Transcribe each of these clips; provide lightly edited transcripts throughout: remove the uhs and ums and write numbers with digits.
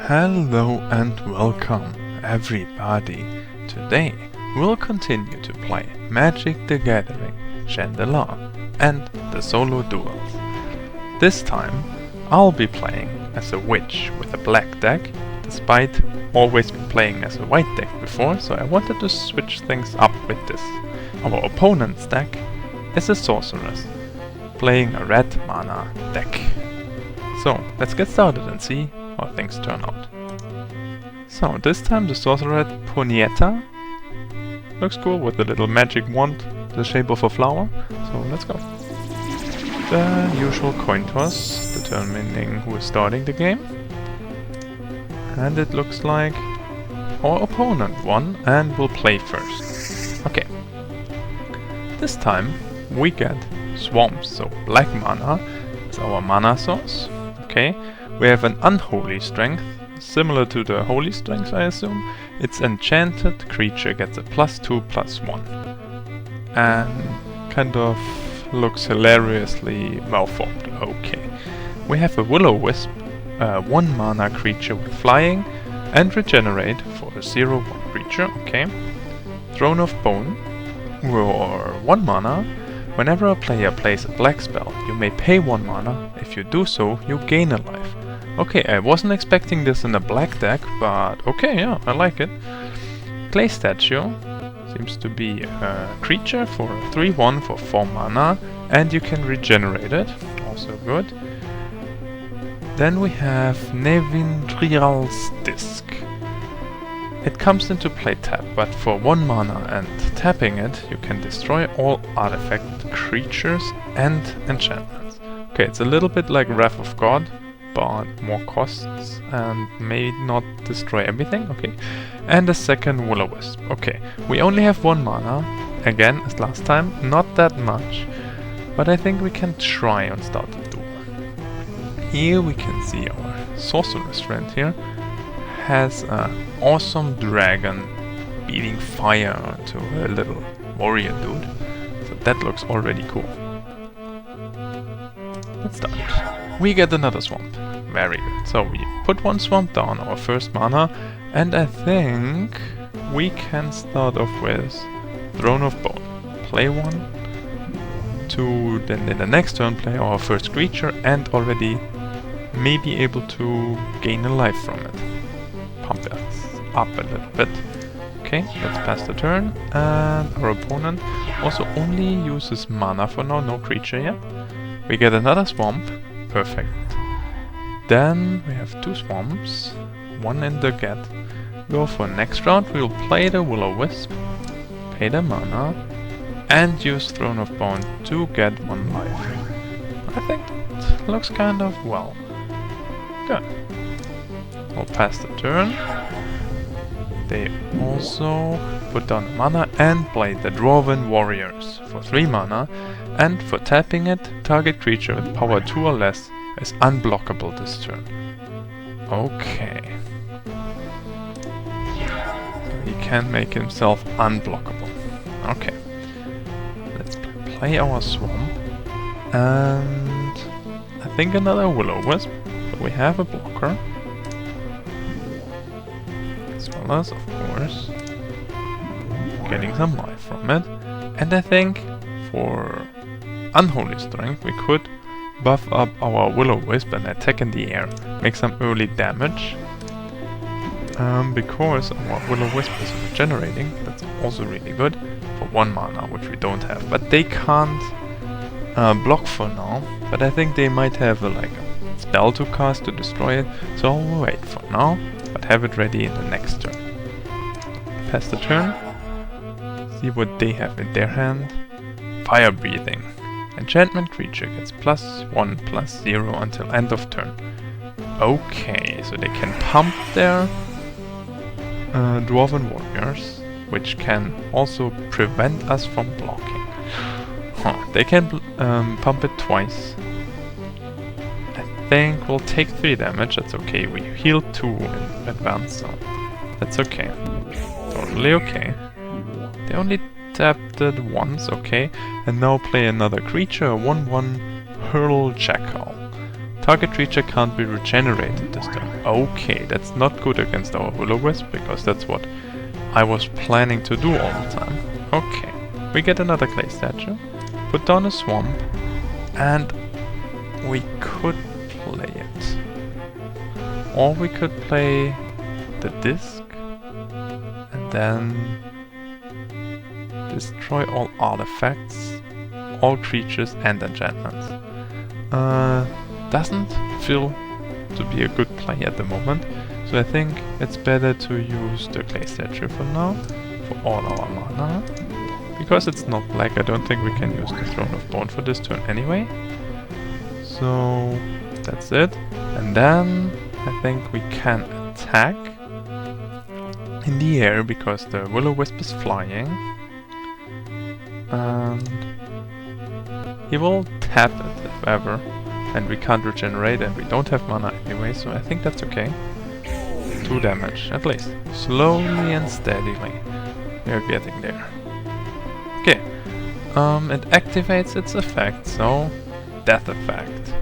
Hello and welcome, everybody. Today we'll continue to play Magic the Gathering Shandalar and the Solo-Duels. This time I'll be playing as a witch with a black deck, despite always playing as a white deck before, so I wanted to switch things up with this. Our opponent's deck is a Sorceress, playing a red mana deck. So let's get started and see how things turn out. So this time the Sorceress Ponietta looks cool with the little magic wand, the shape of a flower. So let's go. The usual coin toss, determining who is starting the game. And it looks like our opponent won and will play first. Okay. This time we get swamps, so black mana is our mana source. Okay. We have an Unholy strength, similar to the Holy strength I assume. Its enchanted creature gets a +2/+1. And kind of looks hilariously well-formed. Okay. We have a Will-O-Wisp, a 1 mana creature with flying, and regenerate for a 0/1 creature. Okay. Throne of Bone, or 1 mana. Whenever a player plays a black spell, you may pay 1 mana. If you do so, you gain a life. Okay, I wasn't expecting this in a black deck, but okay, yeah, I like it. Clay Statue seems to be a creature for 3/1 for 4 mana, and you can regenerate it, also good. Then we have Re-Realease Disc. It comes into play tap, but for 1 mana, and tapping it, you can destroy all artifact creatures and enchantments. Okay, it's a little bit like Wrath of God, but more costs and may not destroy everything. Okay. And a second Will-O-Wisp. Okay, we only have 1 mana, again as last time, not that much, but I think we can try and start the duel. Here we can see our Sorceress friend here has an awesome dragon beating fire to a little warrior dude, so that looks already cool. Let's start. We get another swamp. Very good. So we put 1 swamp down, our first mana, and I think we can start off with Throne of Bone. Play 1, to then in the next turn play our first creature and already may be able to gain a life from it. Pump us up a little bit. Okay, let's pass the turn, and our opponent also only uses mana for now, no creature yet. We get another swamp. Perfect. Then we have 2 swamps, 1 in the get. Go for next round, we will play the Will-O-Wisp, pay the mana, and use Throne of Bone to get 1 life. I think that looks kind of well. Good. We'll pass the turn. They also put down mana and play the Dwarven Warriors for 3 mana, and for tapping it, target creature with power 2 or less is unblockable this turn. Okay. He can make himself unblockable. Okay. Let's play our swamp. And I think another Will-O-Wisp. So we have a blocker. As well as, of course, getting some life from it. And I think for Unholy Strength we could buff up our Will-O-Wisp and attack in the air, make some early damage. Because our Will-O-Wisp is regenerating, that's also really good, for 1 mana, which we don't have. But they can't block for now, but I think they might have a spell to cast to destroy it, so I'll wait for now, but have it ready in the next turn. Pass the turn, see what they have in their hand. Firebreathing. Enchantment creature gets +1/+0 until end of turn. Okay, so they can pump their Dwarven Warriors, which can also prevent us from blocking. They can pump it twice. I think we'll take 3 damage, that's okay. We healed 2 in advance, so that's okay. Totally okay. They only tapped it once, okay. And now play another creature, 1/1 Hurr Jackal. Target creature can't be regenerated this turn. Okay, that's not good against our Will-O-Wisp, because that's what I was planning to do all the time. Okay, we get another clay statue, put down a swamp, and we could play it. Or we could play the disc, and then destroy all artifacts, all creatures and enchantments. Doesn't feel to be a good play at the moment, so I think it's better to use the clay statue for now, for all our mana. Because it's not black, I don't think we can use the Throne of Bone for this turn anyway. So that's it. And then I think we can attack in the air because the Will-O-Wisp is flying. And he will tap it if ever. And we can't regenerate and we don't have mana anyway, so I think that's okay. 2 damage, at least. Slowly and steadily. We are getting there. Okay. It activates its effect, so... Death effect.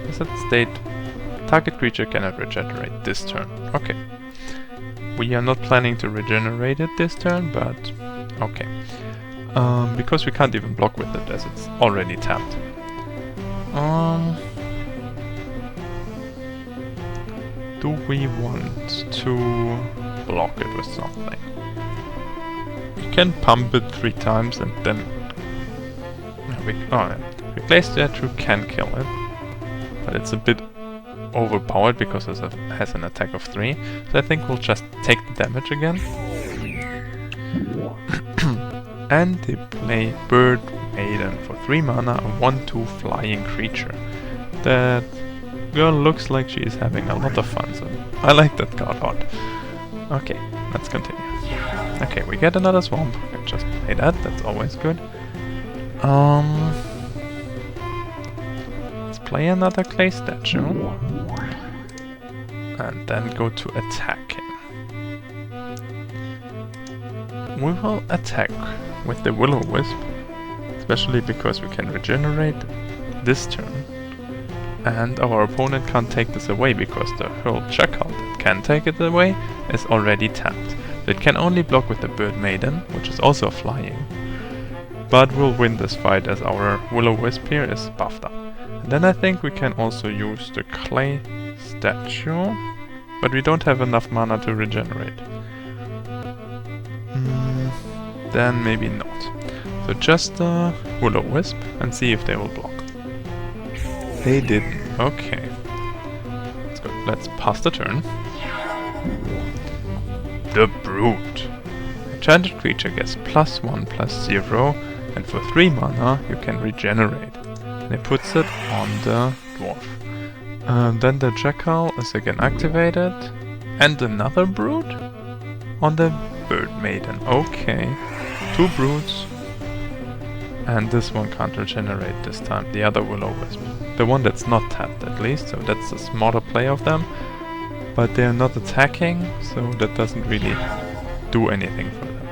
Does it state... Target creature cannot regenerate this turn. Okay. We are not planning to regenerate it this turn, but... Okay. Because we can't even block with it as it's already tapped. Do we want to block it with something? We can pump it 3 times and then... the clay statue can kill it, but it's a bit overpowered because it has an attack of 3, so I think we'll just take the damage again. And they play Bird Maiden for 3 mana, a 1/2 flying creature. That girl looks like she is having a lot of fun, so I like that card a lot. Okay, let's continue. Okay, we get another swamp. We can just play that, that's always good. Let's play another clay statue. And then go to attacking. We will attack with the Will-O-Wisp, especially because we can regenerate this turn. And our opponent can't take this away because the Hurl Jackal that can take it away is already tapped. So it can only block with the Bird Maiden, which is also flying. But we'll win this fight as our Will-O-Wisp here is buffed up. And then I think we can also use the clay statue, but we don't have enough mana to regenerate. Then maybe not. So just Will-O-Wisp and see if they will block. They didn't. Okay. Let's go. Let's pass the turn. The Brute. Enchanted creature gets +1/+0, and for 3 mana you can regenerate. And it puts it on the dwarf. Then the Jackal is again activated, and another Brute on the Bird Maiden. Okay. 2 Brutes. And this one can't regenerate this time, the other Will-O-Wisp. The one that's not tapped at least, so that's a smarter play of them. But they're not attacking, so that doesn't really do anything for them.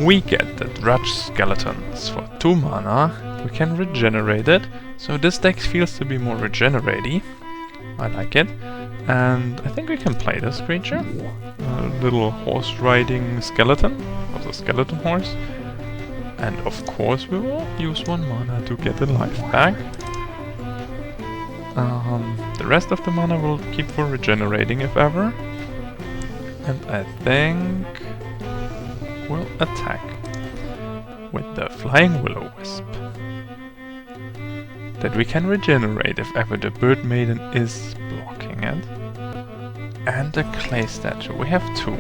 We get the Drudge Skeletons for 2 mana. We can regenerate it, so this deck feels to be more regenerate-y. I like it. And I think we can play this creature. A little horse-riding skeleton, or the skeleton horse. And of course we will use 1 mana to get the life back. The rest of the mana will keep for regenerating if ever. And I think we'll attack with the Flying Will-O-Wisp. That we can regenerate if ever the Bird Maiden is blocking it. And the clay statue. We have 2.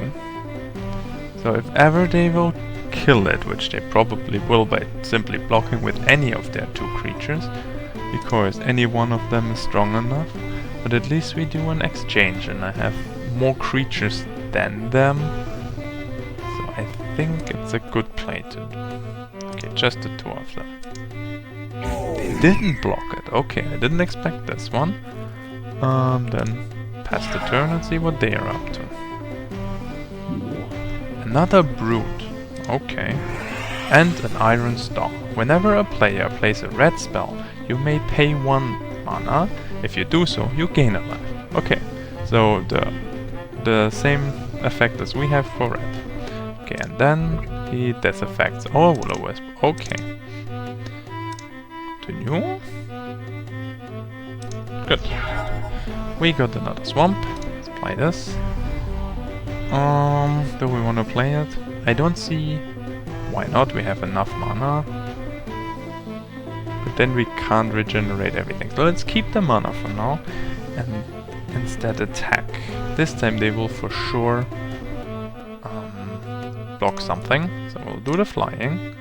So if ever they will kill it, which they probably will by simply blocking with any of their 2 creatures, because any one of them is strong enough, but at least we do an exchange and I have more creatures than them, so I think it's a good play to do. Okay, just the 2 of them. They didn't block it, okay, I didn't expect this one. Then pass the turn and see what they are up to. Another Brute. Okay. And an Iron Star. Whenever a player plays a red spell, you may pay 1 mana. If you do so, you gain a life. Okay, so the same effect as we have for red. Okay, and then he disaffects our Will-O-Wisp. Okay. Continue. Good. We got another swamp. Let's play this. Do we want to play it? I don't see why not. We have enough mana. But then we can't regenerate everything. So let's keep the mana for now and instead attack. This time they will for sure block something. So we'll do the flying.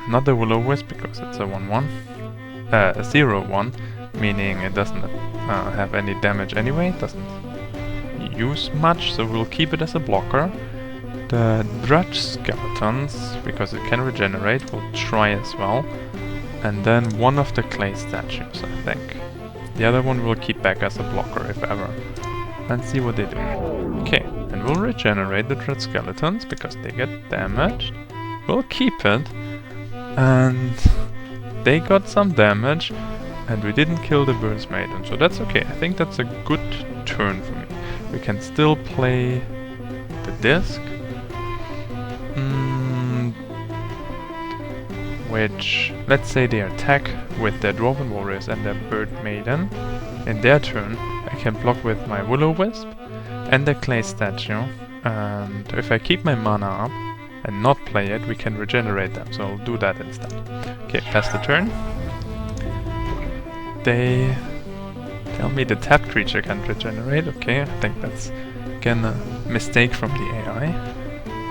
Not the Will-O-Wisp because it's a 1-1. A 0-1, meaning it doesn't have any damage anyway. It doesn't use much, so we'll keep it as a blocker. The Drudge skeletons, because it can regenerate, will try as well. And then one of the clay statues, I think. The other one we'll keep back as a blocker, if ever. And see what they do. Okay, and we'll regenerate the Drudge skeletons, because they get damaged. We'll keep it. And they got some damage. And we didn't kill the Bird's Maiden, so that's okay. I think that's a good turn for me. We can still play the disc. Which, let's say they attack with their Dwarven Warriors and their Bird Maiden. In their turn, I can block with my Will-O-Wisp and the Clay Statue. And if I keep my mana up and not play it, we can regenerate them. So I'll do that instead. Okay, pass the turn. They tell me the tapped creature can regenerate. Okay, I think that's again a mistake from the AI.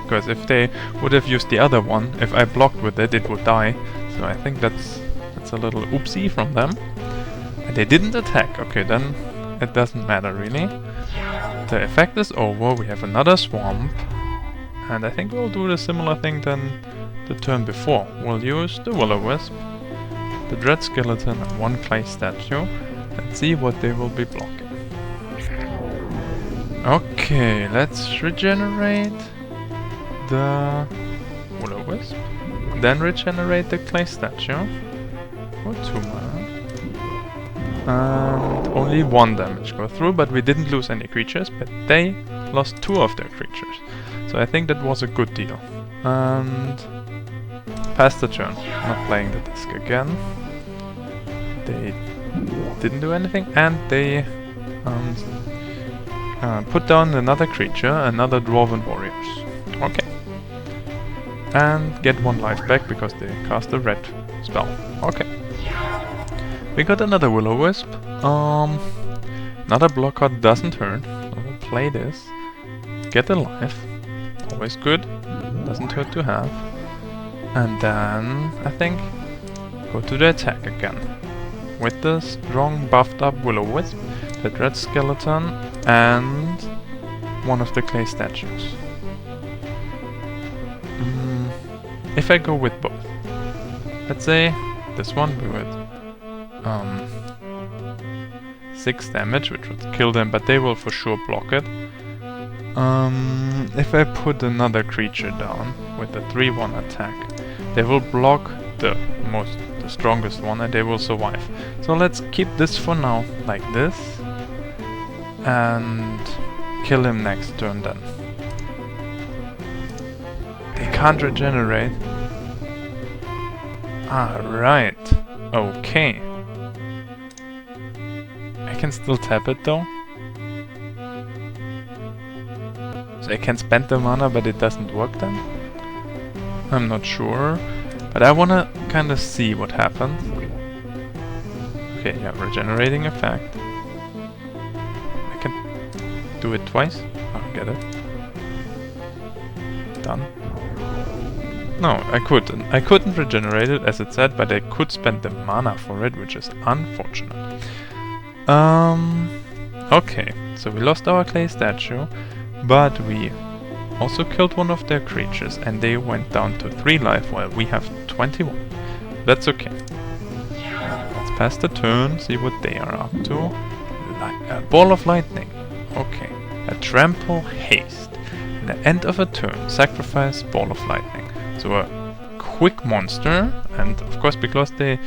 Because if they would have used the other one, if I blocked with it, it would die. So I think that's a little oopsie from them. And they didn't attack. Okay, then it doesn't matter really. The effect is over. We have another swamp. And I think we'll do the similar thing than the turn before. We'll use the Will-O-Wisp, the Dread Skeleton, and one clay statue. And see what they will be blocking. Okay, let's regenerate the Will-O-Wisp, then regenerate the clay statue for 2 mana, and only 1 damage go through, but we didn't lose any creatures, but they lost 2 of their creatures, so I think that was a good deal. And pass the turn, not playing the disc again. They didn't do anything, and they put down another creature, another Dwarven Warriors. Okay. And get 1 life back because they cast a red spell. Okay. We got another Will-O-Wisp. Another blocker doesn't hurt. So we'll play this. Get a life. Always good. Doesn't hurt to have. And then, I think, go to the attack again. With the strong buffed up Will-O-Wisp, the Dread Skeleton, and one of the clay statues. If I go with both, let's say this one we would 6 damage, which would kill them, but they will for sure block it. If I put another creature down with a 3-1 attack, they will block the strongest one and they will survive. So let's keep this for now like this and kill him next turn then. They can't regenerate. Ah, right. Okay. I can still tap it though. So I can spend the mana but it doesn't work then? I'm not sure. But I wanna kinda see what happens. Okay, yeah, regenerating effect. I can do it twice. Oh, get it. Done. No, I couldn't. I couldn't regenerate it as it said, but I could spend the mana for it, which is unfortunate. Okay, so we lost our clay statue, but we also killed one of their creatures and they went down to 3 life while we have 21. That's okay. Let's pass the turn, see what they are up to. A ball of lightning. Okay. A trample haste. At the end of a turn, sacrifice ball of lightning. So a quick monster, and of course because they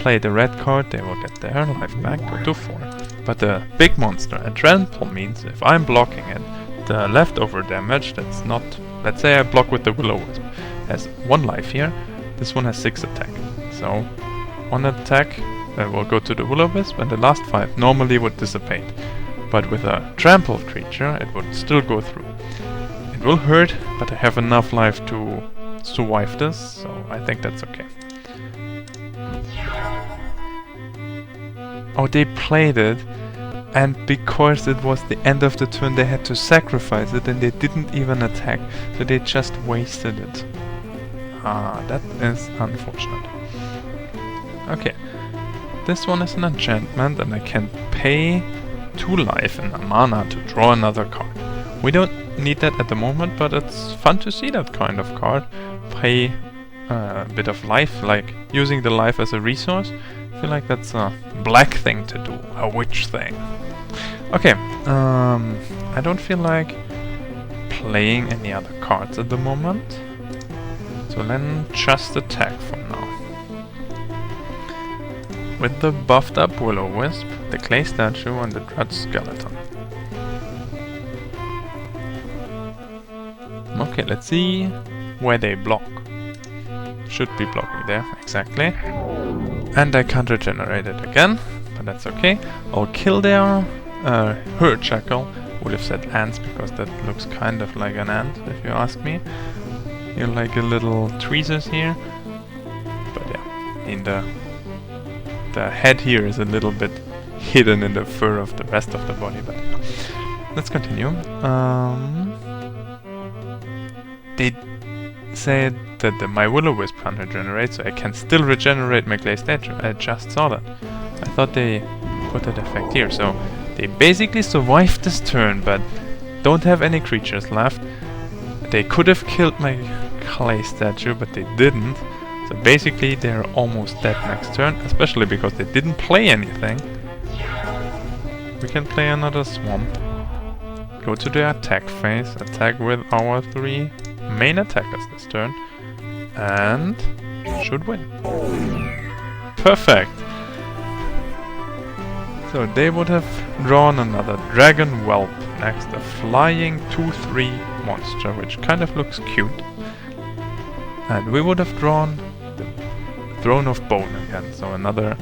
play the red card, they will get their life back, go to 4. But the big monster, a trample, means if I'm blocking it, the leftover damage that's not... Let's say I block with the Will-O-Wisp, has 1 life here, this one has 6 attack. So 1 attack will go to the Will-O-Wisp, and the last 5 normally would dissipate. But with a trampled creature, it would still go through. It will hurt, but I have enough life to survive this, so I think that's okay. Oh, they played it, and because it was the end of the turn they had to sacrifice it and they didn't even attack, so they just wasted it. Ah, that is unfortunate. Okay, this one is an enchantment and I can pay 2 life and a mana to draw another card. We don't need that at the moment, but it's fun to see that kind of card. Pay a bit of life, like using the life as a resource. I feel like that's a black thing to do, a witch thing. Okay, I don't feel like playing any other cards at the moment, so then just attack for now. With the buffed up Will-O-Wisp, the clay statue and the Drudge skeleton. Okay, let's see where they block. Should be blocking there, exactly. And I can't regenerate it again, but that's okay. I'll kill their Hurr Jackal. Would have said ants because that looks kind of like an ant, if you ask me. You're like a little tweezers here. But yeah, in the head here is a little bit hidden in the fur of the rest of the body, but let's continue. They said that my Will-O-Wisp can't regenerate, so I can still regenerate my clay statue. I just saw that. I thought they put that effect here, so they basically survived this turn, but don't have any creatures left. They could have killed my clay statue, but they didn't. So basically they're almost dead next turn, especially because they didn't play anything. We can play another swamp. Go to the attack phase, attack with our 3 main attackers this turn, and should win. Perfect! So they would have drawn another Dragon Whelp next, a flying 2/3 monster, which kind of looks cute. And we would have drawn the Throne of Bone again, so another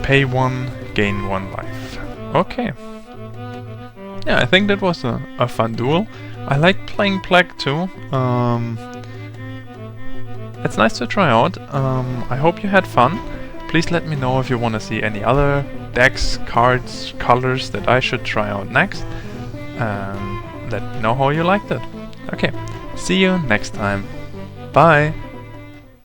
pay 1, gain 1 life. Okay. Yeah, I think that was a fun duel. I like playing Plague too. It's nice to try out. I hope you had fun. Please let me know if you want to see any other decks, cards, colors that I should try out next. Let me know how you liked it. Okay, see you next time. Bye!